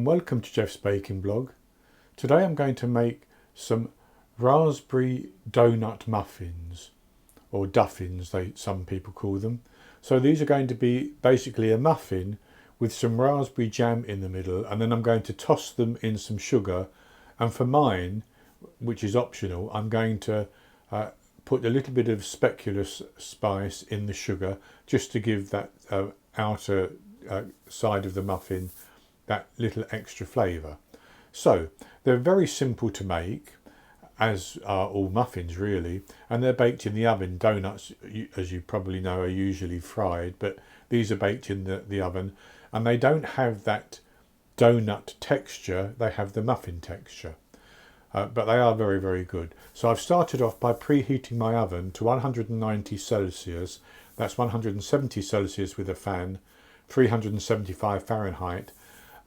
and welcome to Jeff's Baking Blog. Today I'm going to make some raspberry donut muffins, or duffins some people call them. So these are going to be basically a muffin with some raspberry jam in the middle, and then I'm going to toss them in some sugar, and for mine, which is optional, I'm going to put a little bit of speculoos spice in the sugar just to give that outer side of the muffin that little extra flavour. So they're very simple to make, as are all muffins really, and they're baked in the oven. Donuts, as you probably know, are usually fried, but these are baked in the oven, and they don't have that donut texture, they have the muffin texture. But they are very, very good. So I've started off by preheating my oven to 190 Celsius. That's 170 Celsius with a fan, 375 Fahrenheit.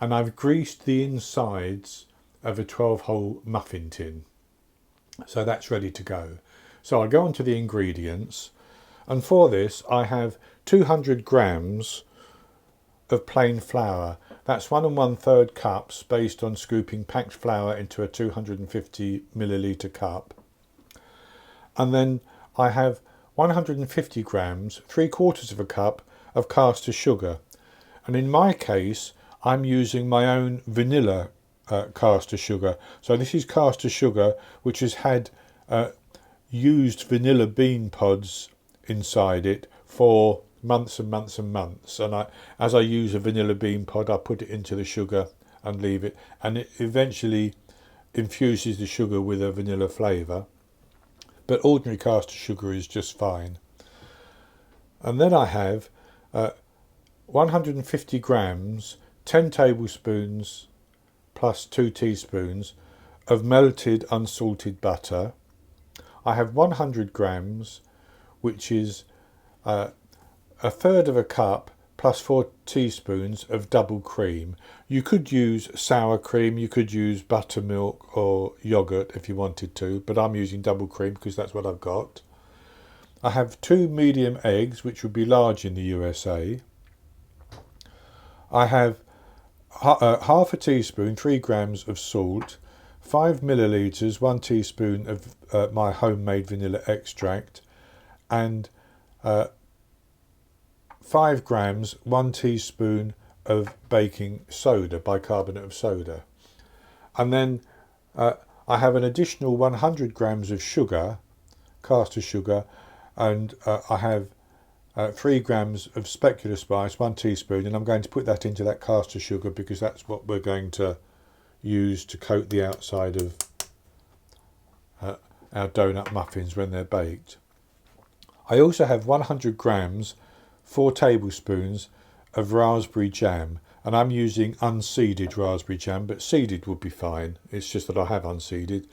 And I've greased the insides of a 12-hole muffin tin. So that's ready to go. So I'll go on to the ingredients. And for this, I have 200 grams of plain flour. That's 1 1/3 cups based on scooping packed flour into a 250 milliliter cup. And then I have 150 grams, 3/4 of a cup of caster sugar. And in my case, I'm using my own vanilla caster sugar. So this is caster sugar which has had used vanilla bean pods inside it for months and months and months, and as I use a vanilla bean pod, I put it into the sugar and leave it, and it eventually infuses the sugar with a vanilla flavour, but ordinary caster sugar is just fine. And then I have 150 grams, 10 tablespoons plus 2 teaspoons of melted unsalted butter. I have 100 grams, which is 1/3 of a cup plus 4 teaspoons of double cream. You could use sour cream, you could use buttermilk or yogurt if you wanted to, but I'm using double cream because that's what I've got. I have 2 medium eggs, which would be large in the USA. I have half a teaspoon, 3 grams of salt, 5 millilitres, 1 teaspoon of my homemade vanilla extract, and 5 grams, 1 teaspoon of baking soda, bicarbonate of soda. And then I have an additional 100 grams of sugar, caster sugar, and I have 3 grams of speculoos spice, 1 teaspoon, and I'm going to put that into that caster sugar because that's what we're going to use to coat the outside of our donut muffins when they're baked. I also have 100 grams, 4 tablespoons of raspberry jam, and I'm using unseeded raspberry jam, but seeded would be fine. It's just that I have unseeded,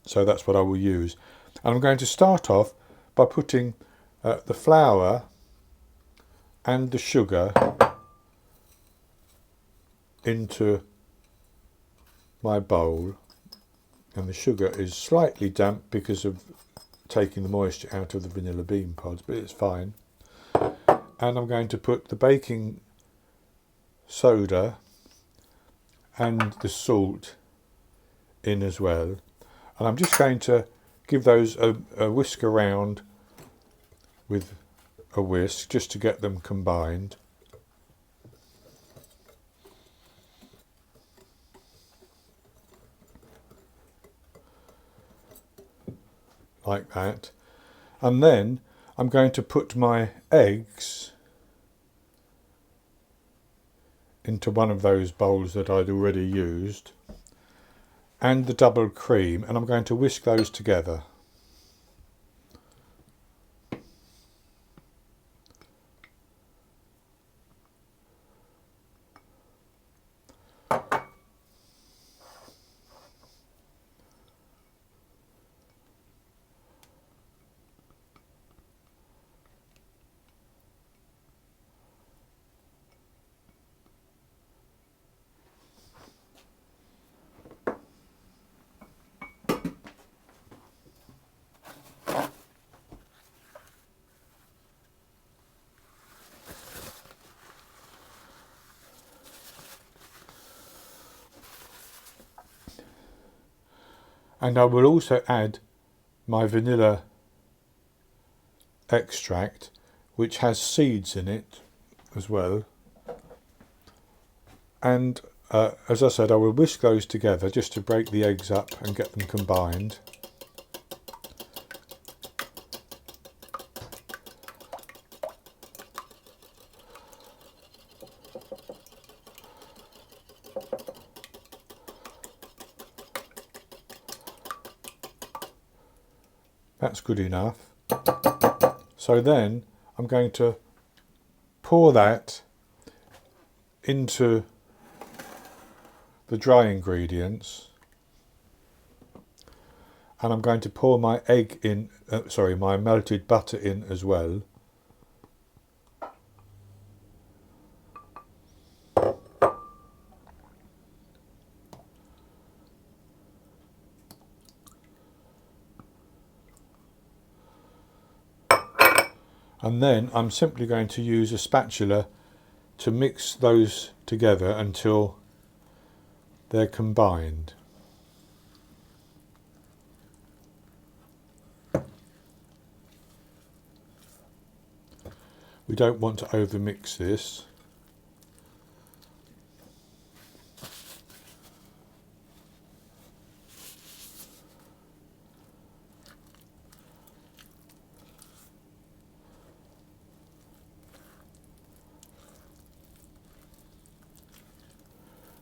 so that's what I will use. And I'm going to start off by putting the flour and the sugar into my bowl, and the sugar is slightly damp because of taking the moisture out of the vanilla bean pods, but it's fine. And I'm going to put the baking soda and the salt in as well, and I'm just going to give those a whisk around with a whisk just to get them combined. Like that. And then I'm going to put my eggs into one of those bowls that I'd already used, and the double cream, and I'm going to whisk those together. And I will also add my vanilla extract, which has seeds in it as well. And as I said, I will whisk those together just to break the eggs up and get them combined. That's good enough. So then I'm going to pour that into the dry ingredients, and I'm going to pour my egg in, my melted butter in as well. And then I'm simply going to use a spatula to mix those together until they're combined. We don't want to overmix this.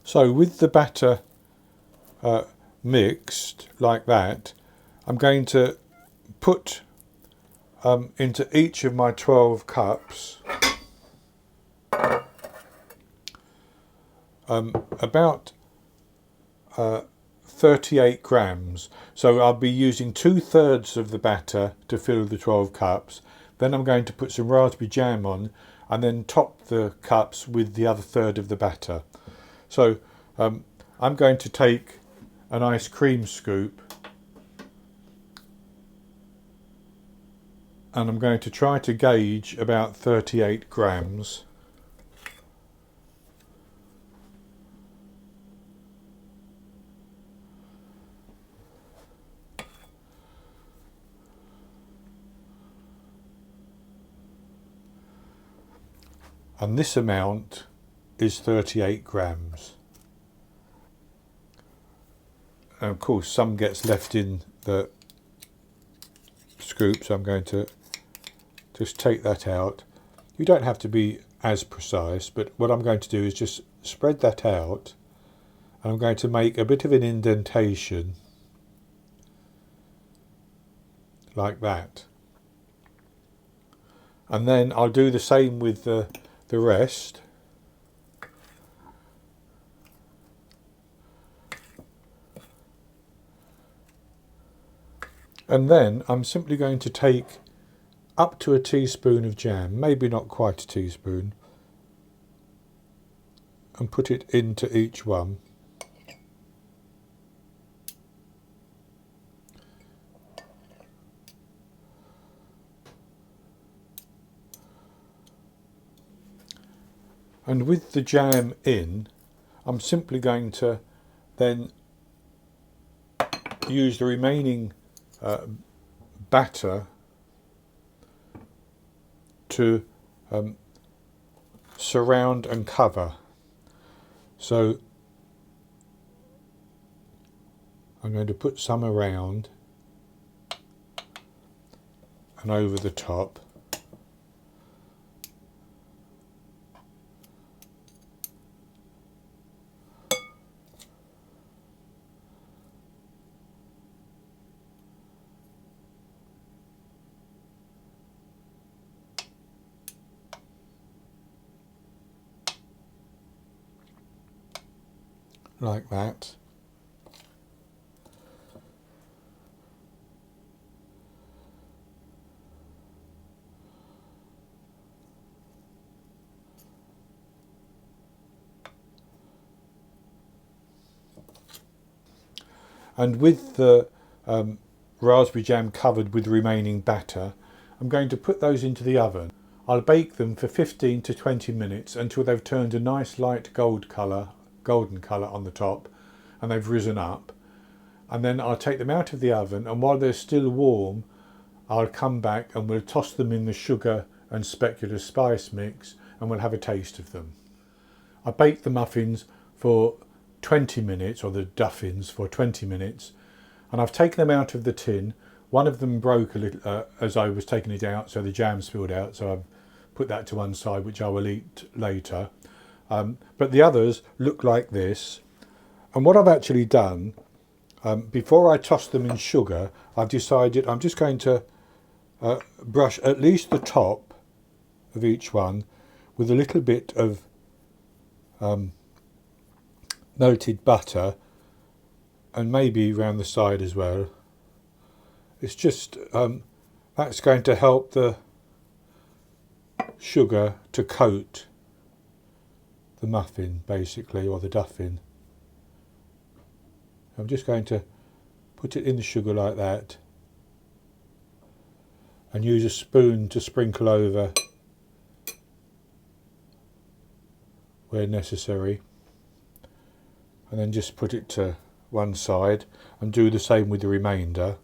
So with the batter mixed like that, I'm going to put into each of my 12 cups about 38 grams. So I'll be using 2/3 of the batter to fill the 12 cups. Then I'm going to put some raspberry jam on and then top the cups with the other third of the batter. So I'm going to take an ice cream scoop and I'm going to try to gauge about 38 grams. And this amount is 38 grams. And of course some gets left in the scoop, so I'm going to just take that out. You don't have to be as precise, but what I'm going to do is just spread that out, and I'm going to make a bit of an indentation like that. And then I'll do the same with the rest. And then I'm simply going to take up to a teaspoon of jam, maybe not quite a teaspoon, and put it into each one. And with the jam in, I'm simply going to then use the remaining batter to surround and cover. So I'm going to put some around and over the top. Like that. And with the raspberry jam covered with remaining batter, I'm going to put those into the oven. I'll bake them for 15 to 20 minutes until they've turned a nice light golden colour on the top and they've risen up. and then I'll take them out of the oven, and while they're still warm I'll come back and we'll toss them in the sugar and specular spice mix and we'll have a taste of them. I baked the muffins for 20 minutes, or the duffins for 20 minutes, and I've taken them out of the tin. One of them broke a little as I was taking it out, so the jam spilled out, so I've put that to one side, which I will eat later. But the others look like this. And what I've actually done, before I toss them in sugar, I've decided I'm just going to brush at least the top of each one with a little bit of melted butter, and maybe around the side as well. It's just that's going to help the sugar to coat the muffin basically, or the duffin. I'm just going to put it in the sugar like that and use a spoon to sprinkle over where necessary, and then just put it to one side and do the same with the remainder.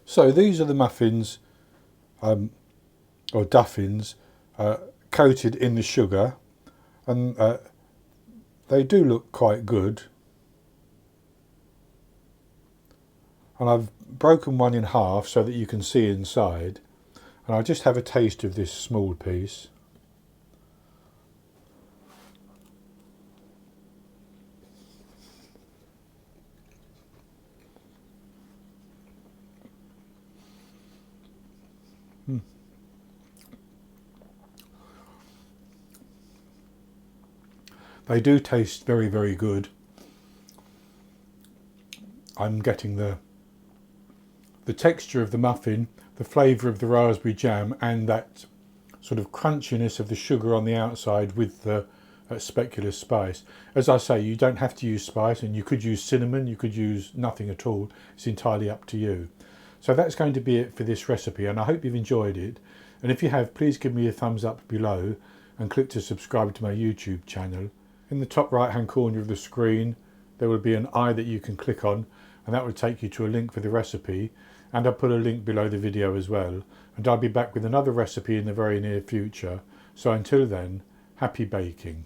So these are the muffins, or duffins, coated in the sugar, and they do look quite good. And I've broken one in half so that you can see inside, and I'll just have a taste of this small piece. They do taste very, very good. I'm getting the texture of the muffin, the flavour of the raspberry jam, and that sort of crunchiness of the sugar on the outside with the specular spice. As I say, you don't have to use spice, and you could use cinnamon, you could use nothing at all. It's entirely up to you. So that's going to be it for this recipe, and I hope you've enjoyed it. And if you have, please give me a thumbs up below and click to subscribe to my YouTube channel. In the top right hand corner of the screen there will be an eye that you can click on, and that will take you to a link for the recipe, and I'll put a link below the video as well. And I'll be back with another recipe in the very near future. So until then, happy baking.